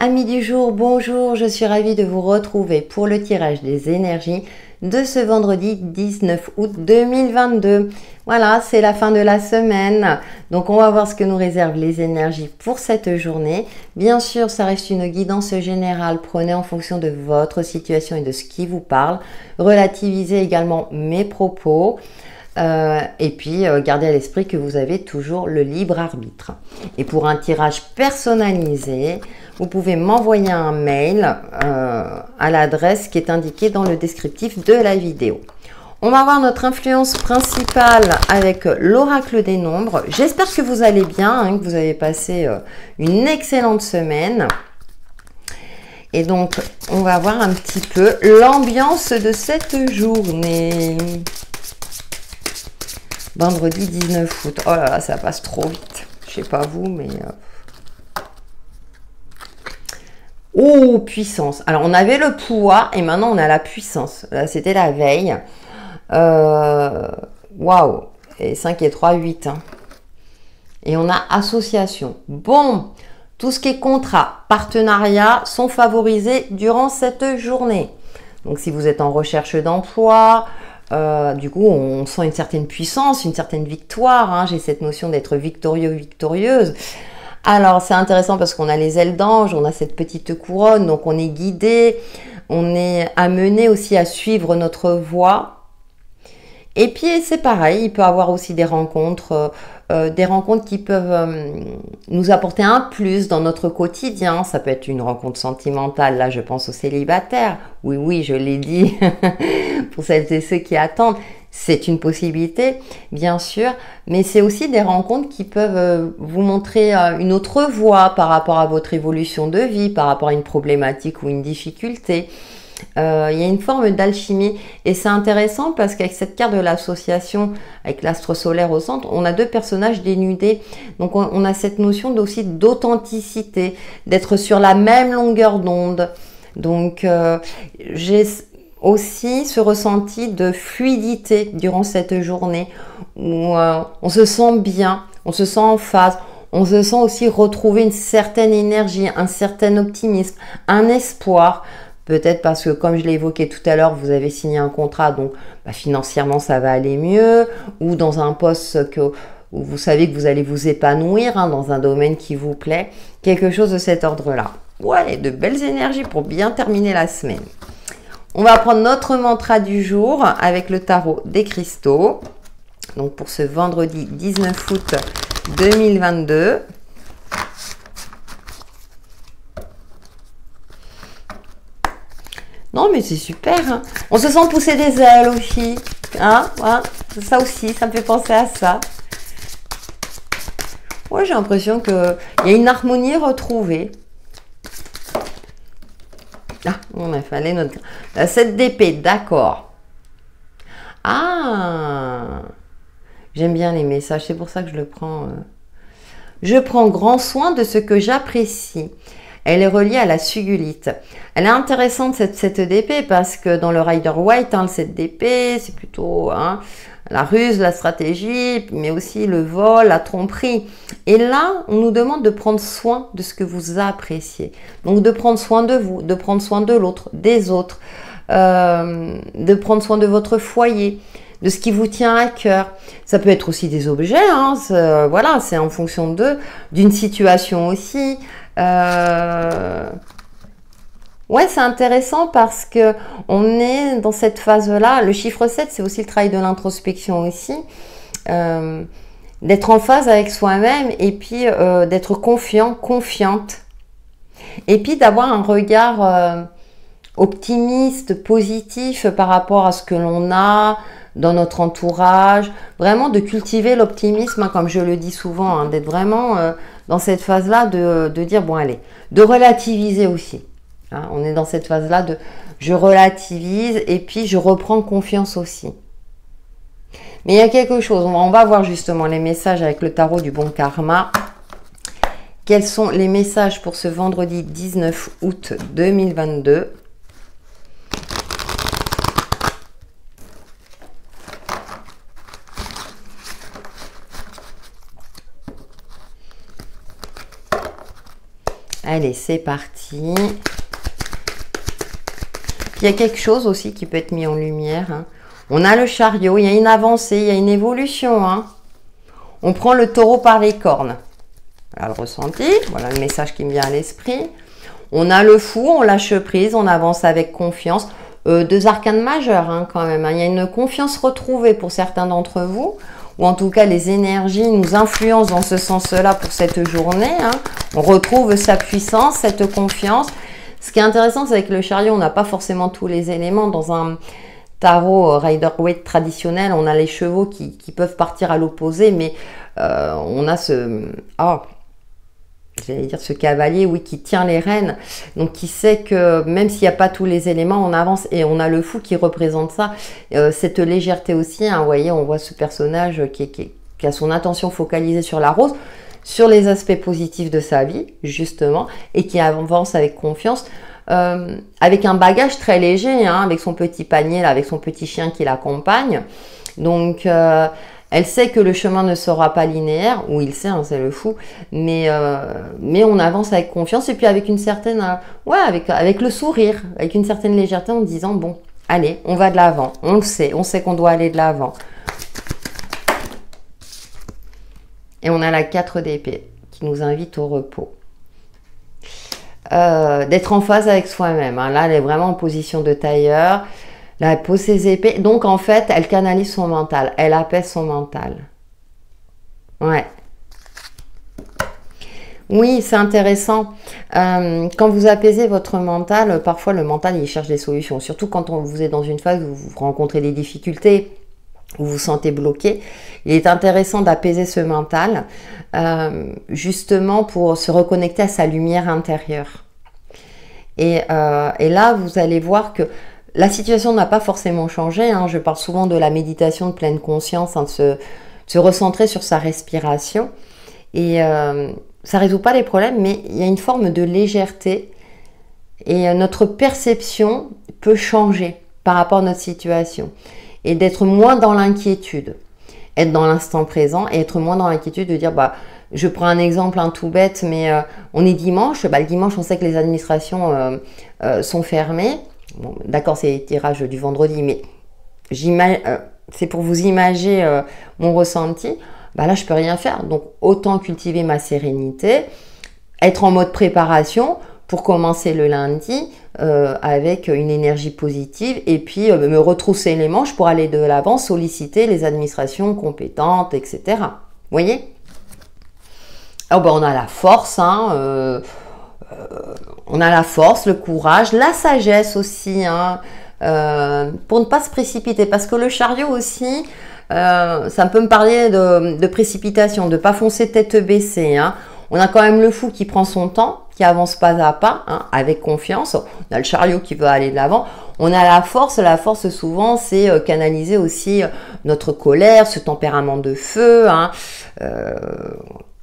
Amis du jour, bonjour, je suis ravie de vous retrouver pour le tirage des énergies de ce vendredi 19 août 2022. Voilà, c'est la fin de la semaine, donc on va voir ce que nous réservent les énergies pour cette journée. Bien sûr, ça reste une guidance générale, prenez en fonction de votre situation et de ce qui vous parle. Relativisez également mes propos. Et puis gardez à l'esprit que vous avez toujours le libre arbitre. Et pour un tirage personnalisé, vous pouvez m'envoyer un mail à l'adresse qui est indiquée dans le descriptif de la vidéo. On va voir notre influence principale avec l'oracle des nombres. J'espère que vous allez bien, hein, que vous avez passé une excellente semaine. Et donc, on va voir un petit peu l'ambiance de cette journée. Vendredi 19 août. Oh là là, ça passe trop vite. Je sais pas vous, mais... Oh, puissance. Alors, on avait le pouvoir et maintenant, on a la puissance. Là, c'était la veille. Waouh. Et 5 et 3, 8. Hein. Et on a association. Bon, tout ce qui est contrat, partenariat sont favorisés durant cette journée. Donc, si vous êtes en recherche d'emploi... du coup, on sent une certaine puissance, une certaine victoire. Hein. J'ai cette notion d'être victorieux, victorieuse. Alors, c'est intéressant parce qu'on a les ailes d'ange, on a cette petite couronne, donc on est guidé, on est amené aussi à suivre notre voie. Et puis, c'est pareil, il peut y avoir aussi des rencontres qui peuvent nous apporter un plus dans notre quotidien. Ça peut être une rencontre sentimentale, là je pense aux célibataires. Oui, oui, je l'ai dit, pour celles et ceux qui attendent. C'est une possibilité, bien sûr, mais c'est aussi des rencontres qui peuvent vous montrer une autre voie par rapport à votre évolution de vie, par rapport à une problématique ou une difficulté. Il y a une forme d'alchimie et c'est intéressant parce qu'avec cette carte de l'association avec l'astre solaire au centre, on a deux personnages dénudés, donc on a cette notion aussi d'authenticité, d'être sur la même longueur d'onde. Donc j'ai aussi ce ressenti de fluidité durant cette journée où on se sent bien, on se sent en phase. On se sent aussi retrouver une certaine énergie, un certain optimisme, un espoir. Peut-être parce que, comme je l'ai évoqué tout à l'heure, vous avez signé un contrat, donc financièrement, ça va aller mieux. Ou dans un poste où vous savez que vous allez vous épanouir, hein, dans un domaine qui vous plaît. Quelque chose de cet ordre-là. Ouais, de belles énergies pour bien terminer la semaine. On va prendre notre mantra du jour avec le tarot des cristaux. Donc, pour ce vendredi 19 août 2022. Non, mais c'est super. Hein. On se sent pousser des ailes aussi. Hein, hein, ça aussi, ça me fait penser à ça. Ouais, j'ai l'impression qu'il y a une harmonie retrouvée. Ah, on a fallu notre... La 7 d'épée, d'accord. Ah, j'aime bien les messages, c'est pour ça que je le prends. Je prends grand soin de ce que j'apprécie. Elle est reliée à la sugulite. Elle est intéressante cette 7 d'épée parce que dans le Rider Waite, hein, le 7 d'épée, c'est plutôt la ruse, la stratégie, mais aussi le vol, la tromperie. Et là, on nous demande de prendre soin de ce que vous appréciez. Donc de prendre soin de vous, de prendre soin de l'autre, des autres, de prendre soin de votre foyer, de ce qui vous tient à cœur. Ça peut être aussi des objets, hein, voilà, c'est en fonction d'une situation aussi. Ouais, c'est intéressant parce que on est dans cette phase-là. Le chiffre 7, c'est aussi le travail de l'introspection aussi. D'être en phase avec soi-même et puis d'être confiant, confiante. Et puis d'avoir un regard optimiste, positif par rapport à ce que l'on a dans notre entourage. Vraiment de cultiver l'optimisme, hein, comme je le dis souvent, hein, d'être vraiment dans cette phase-là de dire, bon allez, de relativiser aussi. Hein, on est dans cette phase-là de je relativise et puis je reprends confiance aussi. Mais il y a quelque chose, on va voir justement les messages avec le tarot du bon karma. Quels sont les messages pour ce vendredi 19 août 2022 ? Allez, c'est parti. Il y a quelque chose aussi qui peut être mis en lumière. Hein. On a le chariot, il y a une avancée, il y a une évolution. Hein. On prend le taureau par les cornes. Voilà le ressenti, voilà le message qui me vient à l'esprit. On a le fou, on lâche prise, on avance avec confiance. Deux arcanes majeures hein, quand même. Hein. Il y a une confiance retrouvée pour certains d'entre vous. Ou en tout cas, les énergies nous influencent dans ce sens-là pour cette journée. Hein. On retrouve sa puissance, cette confiance. Ce qui est intéressant, c'est que le chariot, on n'a pas forcément tous les éléments. Dans un tarot Rider-Waite traditionnel, on a les chevaux qui peuvent partir à l'opposé, mais on a ce... j'allais dire ce cavalier, oui, qui tient les rênes, donc qui sait que même s'il n'y a pas tous les éléments, on avance, et on a le fou qui représente ça, cette légèreté aussi, hein, vous voyez, on voit ce personnage qui a son attention focalisée sur la rose, sur les aspects positifs de sa vie, justement, et qui avance avec confiance, avec un bagage très léger, hein, avec son petit panier, là, avec son petit chien qui l'accompagne, donc... elle sait que le chemin ne sera pas linéaire, ou il sait, hein, c'est le fou, mais on avance avec confiance et puis avec une certaine, avec le sourire, avec une certaine légèreté en disant, bon, allez, on va de l'avant, on sait qu'on doit aller de l'avant. Et on a la 4 d'épée qui nous invite au repos. D'être en phase avec soi-même, hein. Là, elle est vraiment en position de tailleur. Là, elle pose ses épées. Donc, en fait, elle canalise son mental. Elle apaise son mental. Ouais. Oui, c'est intéressant. Quand vous apaisez votre mental, parfois le mental, il cherche des solutions. Surtout quand vous êtes dans une phase où vous rencontrez des difficultés, où vous vous sentez bloqué. Il est intéressant d'apaiser ce mental, justement pour se reconnecter à sa lumière intérieure. Et là, vous allez voir que la situation n'a pas forcément changé. Hein. Je parle souvent de la méditation de pleine conscience, hein, de se recentrer sur sa respiration. Et ça ne résout pas les problèmes, mais il y a une forme de légèreté. Et notre perception peut changer par rapport à notre situation. Et d'être moins dans l'inquiétude. Être dans l'instant présent et être moins dans l'inquiétude de dire, bah, je prends un exemple tout bête, mais on est dimanche. Bah, le dimanche, on sait que les administrations sont fermées. Bon, d'accord, c'est les tirages du vendredi, mais c'est pour vous imaginer mon ressenti. Bah là, je peux rien faire. Donc, autant cultiver ma sérénité, être en mode préparation pour commencer le lundi avec une énergie positive et puis me retrousser les manches pour aller de l'avant, solliciter les administrations compétentes, etc. Vous voyez? Alors, ben, on a la force, hein, on a la force, le courage, la sagesse aussi, hein, pour ne pas se précipiter. Parce que le chariot aussi, ça peut me parler de précipitation, de ne pas foncer tête baissée. Hein. On a quand même le fou qui prend son temps, qui avance pas à pas, hein, avec confiance. On a le chariot qui veut aller de l'avant. On a la force souvent, c'est canaliser aussi notre colère, ce tempérament de feu. Hein.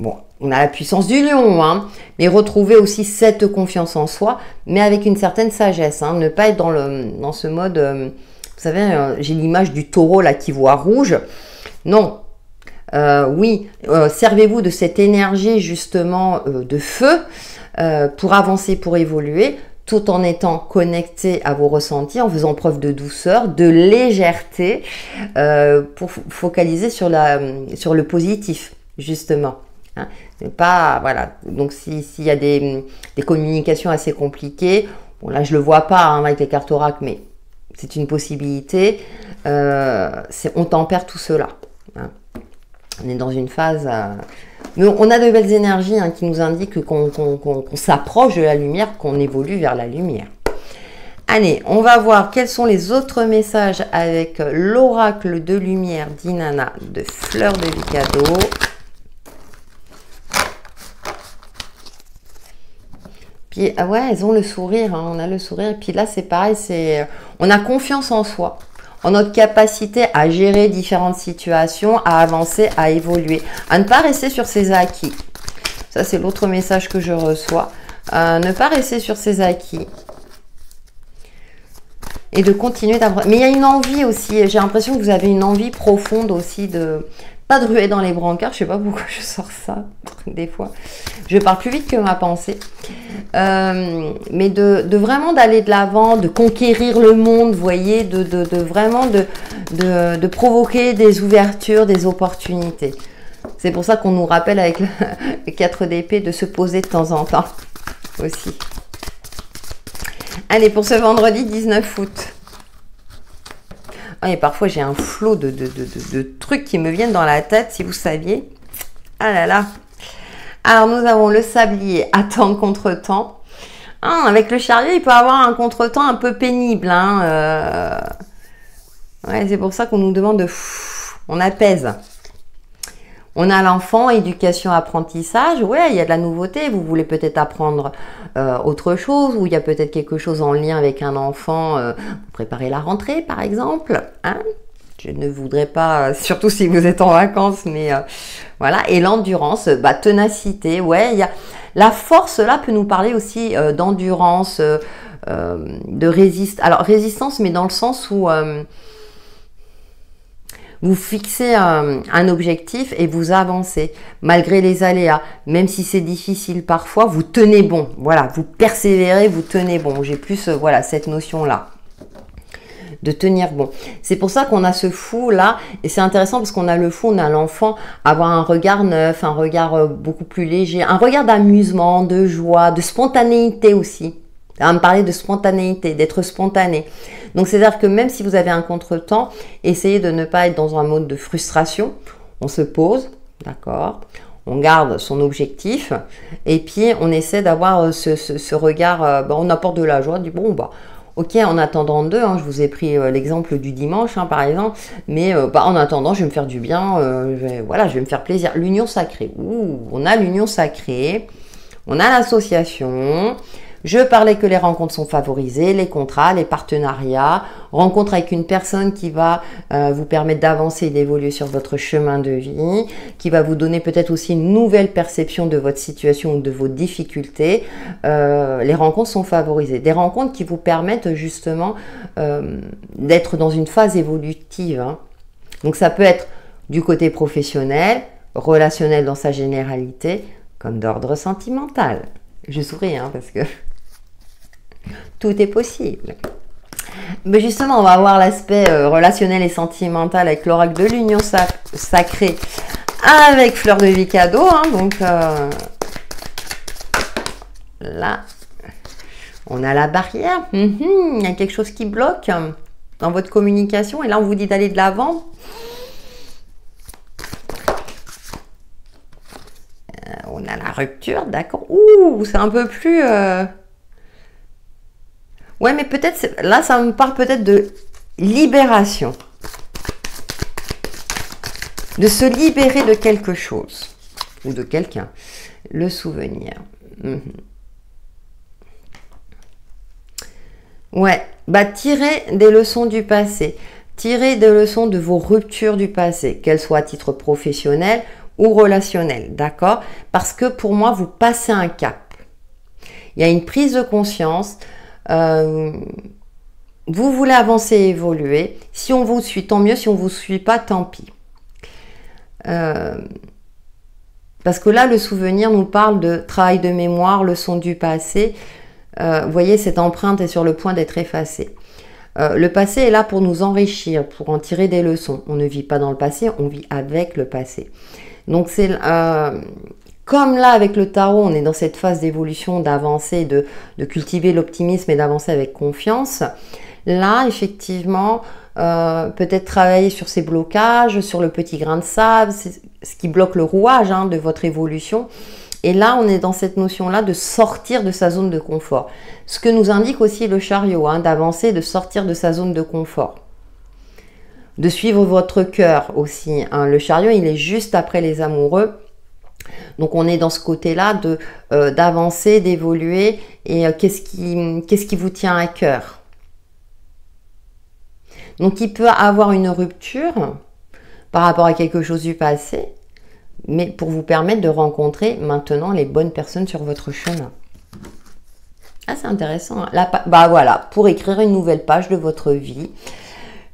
Bon, on a la puissance du lion, hein, mais retrouver aussi cette confiance en soi, mais avec une certaine sagesse. Hein, ne pas être dans ce mode, vous savez, j'ai l'image du taureau là qui voit rouge. Non, oui, servez-vous de cette énergie justement de feu pour avancer, pour évoluer, tout en étant connecté à vos ressentis, en faisant preuve de douceur, de légèreté, pour focaliser sur le positif, justement. Hein, pas, voilà. Donc s'il y a des communications assez compliquées, bon là je le vois pas hein, avec les cartes oracle, mais c'est une possibilité. On tempère tout cela. Hein. On est dans une phase, mais on a de belles énergies hein, qui nous indiquent qu'on s'approche de la lumière, qu'on évolue vers la lumière. Allez, on va voir quels sont les autres messages avec l'oracle de lumière d'Inanna de Fleur de Vicado. Puis, ouais, elles ont le sourire, hein, on a le sourire. Et puis là, c'est pareil, on a confiance en soi, en notre capacité à gérer différentes situations, à avancer, à évoluer, à ne pas rester sur ses acquis. Ça, c'est l'autre message que je reçois. Ne pas rester sur ses acquis. Et de continuer d'apprendre. Mais il y a une envie aussi, j'ai l'impression que vous avez une envie profonde aussi de Pas de ruée dans les brancards, je sais pas pourquoi je sors ça, des fois. Je parle plus vite que ma pensée. Mais de vraiment d'aller de l'avant, de conquérir le monde, vous voyez, vraiment de provoquer des ouvertures, des opportunités. C'est pour ça qu'on nous rappelle avec le 4 d'épée de se poser de temps en temps aussi. Allez, pour ce vendredi 19 août. Et parfois, j'ai un flot de trucs qui me viennent dans la tête, si vous saviez. Ah là là. Alors, nous avons le sablier, attendre contre-temps. Ah, avec le chariot, il peut avoir un contre-temps un peu pénible. Hein, ouais, c'est pour ça qu'on nous demande de... On apaise. On a l'enfant, éducation, apprentissage. Ouais, il y a de la nouveauté. Vous voulez peut-être apprendre autre chose, ou il y a peut-être quelque chose en lien avec un enfant. Vous préparez la rentrée, par exemple. Hein, je ne voudrais pas, surtout si vous êtes en vacances, mais voilà. Et l'endurance, bah, ténacité. Ouais, il y a la force. Là peut nous parler aussi d'endurance, de résistance. Alors résistance, mais dans le sens où vous fixez un objectif et vous avancez, malgré les aléas. Même si c'est difficile parfois, vous tenez bon. Voilà, vous persévérez, vous tenez bon. J'ai plus voilà, cette notion-là de tenir bon. C'est pour ça qu'on a ce fou là, et c'est intéressant parce qu'on a le fou, on a l'enfant, avoir un regard neuf, un regard beaucoup plus léger, un regard d'amusement, de joie, de spontanéité aussi. À me parler de spontanéité, d'être spontané. Donc, c'est-à-dire que même si vous avez un contretemps, essayez de ne pas être dans un mode de frustration. On se pose, d'accord, on garde son objectif et puis on essaie d'avoir ce regard, on apporte de la joie, du bon, bah, ok, en attendant d'eux, hein, je vous ai pris l'exemple du dimanche, hein, par exemple, mais bah, en attendant, je vais me faire du bien, voilà, je vais me faire plaisir. L'union sacrée, ouh, on a l'union sacrée, on a l'association. Je parlais que les rencontres sont favorisées, les contrats, les partenariats, rencontre avec une personne qui va vous permettre d'avancer et d'évoluer sur votre chemin de vie, qui va vous donner peut-être aussi une nouvelle perception de votre situation ou de vos difficultés. Les rencontres sont favorisées. Des rencontres qui vous permettent justement d'être dans une phase évolutive. Hein. Donc ça peut être du côté professionnel, relationnel dans sa généralité, comme d'ordre sentimental. Je souris hein, parce que tout est possible. Mais justement, on va voir l'aspect relationnel et sentimental avec l'oracle de l'union sacrée avec fleur de vie cadeau. Hein, donc là, on a la barrière. Il y a quelque chose qui bloque dans votre communication. Et là, on vous dit d'aller de l'avant. On a la rupture, d'accord. Ouh, c'est un peu plus... Ouais, mais peut-être, là, ça me parle peut-être de libération. De se libérer de quelque chose. Ou de quelqu'un. Le souvenir. Ouais, bah tirez des leçons du passé. Tirez des leçons de vos ruptures du passé, qu'elles soient à titre professionnel ou relationnel, d'accord? Parce que pour moi, vous passez un cap. Il y a une prise de conscience. Vous voulez avancer et évoluer. Si on vous suit, tant mieux. Si on ne vous suit pas, tant pis. Parce que là, le souvenir nous parle de travail de mémoire, leçon du passé. Vous voyez, cette empreinte est sur le point d'être effacée. Le passé est là pour nous enrichir, pour en tirer des leçons. On ne vit pas dans le passé, on vit avec le passé. Donc, c'est... comme là, avec le tarot, on est dans cette phase d'évolution, d'avancer, de cultiver l'optimisme et d'avancer avec confiance. Là, effectivement, peut-être travailler sur ces blocages, sur le petit grain de sable, c'est ce qui bloque le rouage hein, de votre évolution. Et là, on est dans cette notion-là de sortir de sa zone de confort. Ce que nous indique aussi le chariot, hein, d'avancer, de sortir de sa zone de confort. De suivre votre cœur aussi. Hein. Le chariot, il est juste après les amoureux. Donc on est dans ce côté-là d'avancer, d'évoluer et qu'est-ce qui vous tient à cœur. Donc il peut avoir une rupture par rapport à quelque chose du passé, mais pour vous permettre de rencontrer maintenant les bonnes personnes sur votre chemin. Ah c'est intéressant. Hein. Bah voilà, pour écrire une nouvelle page de votre vie.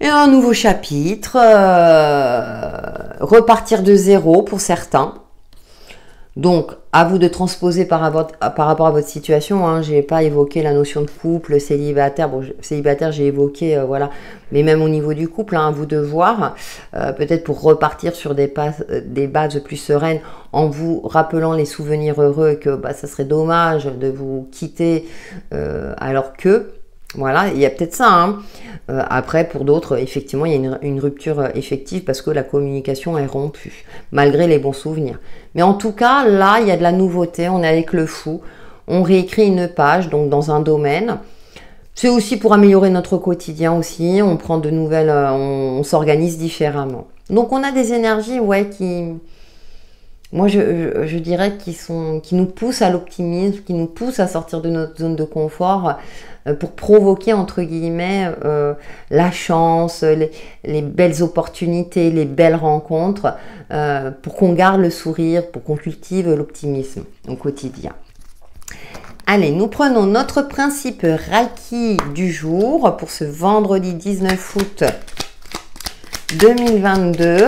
Et un nouveau chapitre, repartir de zéro pour certains. Donc, à vous de transposer par rapport à votre situation. Hein. Je n'ai pas évoqué la notion de couple, célibataire. Bon, célibataire, j'ai évoqué, voilà. Mais même au niveau du couple, hein, à vous de voir. Peut-être pour repartir sur des bases plus sereines en vous rappelant les souvenirs heureux et que bah, ça serait dommage de vous quitter alors que... Voilà, il y a peut-être ça. Hein. Après, pour d'autres, effectivement, il y a une rupture effective parce que la communication est rompue, malgré les bons souvenirs. Mais en tout cas, là, il y a de la nouveauté. On est avec le fou. On réécrit une page, donc dans un domaine. C'est aussi pour améliorer notre quotidien aussi. On prend de nouvelles... on s'organise différemment. Donc, on a des énergies, ouais, qui... Moi, je dirais qui nous poussent à l'optimisme, qui nous poussent à sortir de notre zone de confort pour provoquer, entre guillemets, la chance, les belles opportunités, les belles rencontres, pour qu'on garde le sourire, pour qu'on cultive l'optimisme au quotidien. Allez, nous prenons notre principe Reiki du jour pour ce vendredi 19 août 2022.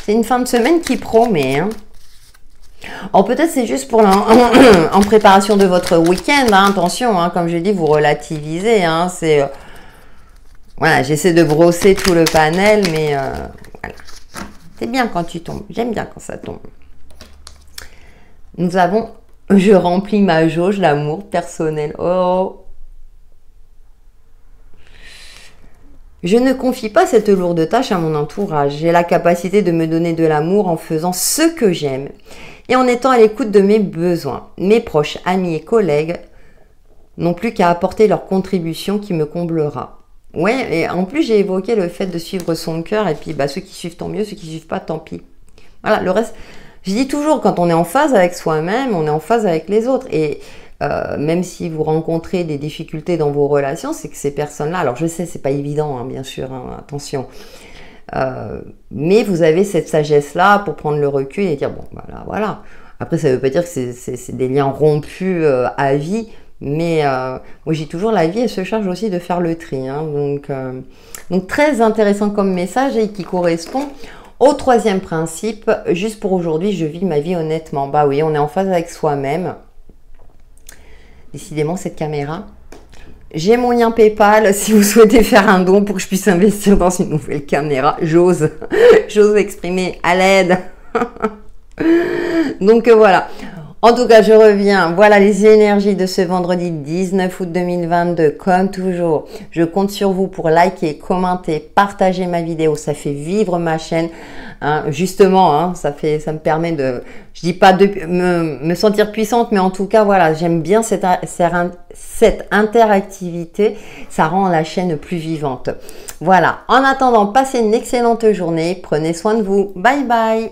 C'est une fin de semaine qui promet. Hein. Alors peut-être c'est juste pour en préparation de votre week-end. Hein, attention, hein, comme je dis, vous relativisez. Hein, c'est voilà, j'essaie de brosser tout le panel, mais voilà. C'est bien quand tu tombes. J'aime bien quand ça tombe. Nous avons, je remplis ma jauge, l'amour personnel. Oh. Je ne confie pas cette lourde tâche à mon entourage. J'ai la capacité de me donner de l'amour en faisant ce que j'aime et en étant à l'écoute de mes besoins. Mes proches, amis et collègues n'ont plus qu'à apporter leur contribution qui me comblera. Ouais, et en plus j'ai évoqué le fait de suivre son cœur et puis bah, ceux qui suivent tant mieux, ceux qui suivent pas tant pis. Voilà, le reste, je dis toujours, quand on est en phase avec soi-même, on est en phase avec les autres et même si vous rencontrez des difficultés dans vos relations, c'est que ces personnes-là, alors je sais, c'est pas évident, hein, bien sûr, hein, attention, mais vous avez cette sagesse-là pour prendre le recul et dire, bon, voilà. Après, ça veut pas dire que c'est des liens rompus à vie, mais moi, j'ai toujours la vie, elle se charge aussi de faire le tri. Hein, donc, très intéressant comme message et qui correspond au troisième principe. Juste pour aujourd'hui, je vis ma vie honnêtement. Bah oui, on est en phase avec soi-même. Décidément, cette caméra. J'ai mon lien PayPal si vous souhaitez faire un don pour que je puisse investir dans une nouvelle caméra. J'ose exprimer à l'aide. Donc voilà. En tout cas, je reviens. Voilà les énergies de ce vendredi 19 août 2022. Comme toujours, je compte sur vous pour liker, commenter, partager ma vidéo. Ça fait vivre ma chaîne. Hein, justement, hein, ça me permet de, je dis pas de me sentir puissante, mais en tout cas, voilà, j'aime bien cette interactivité. Ça rend la chaîne plus vivante. Voilà. En attendant, passez une excellente journée. Prenez soin de vous. Bye bye.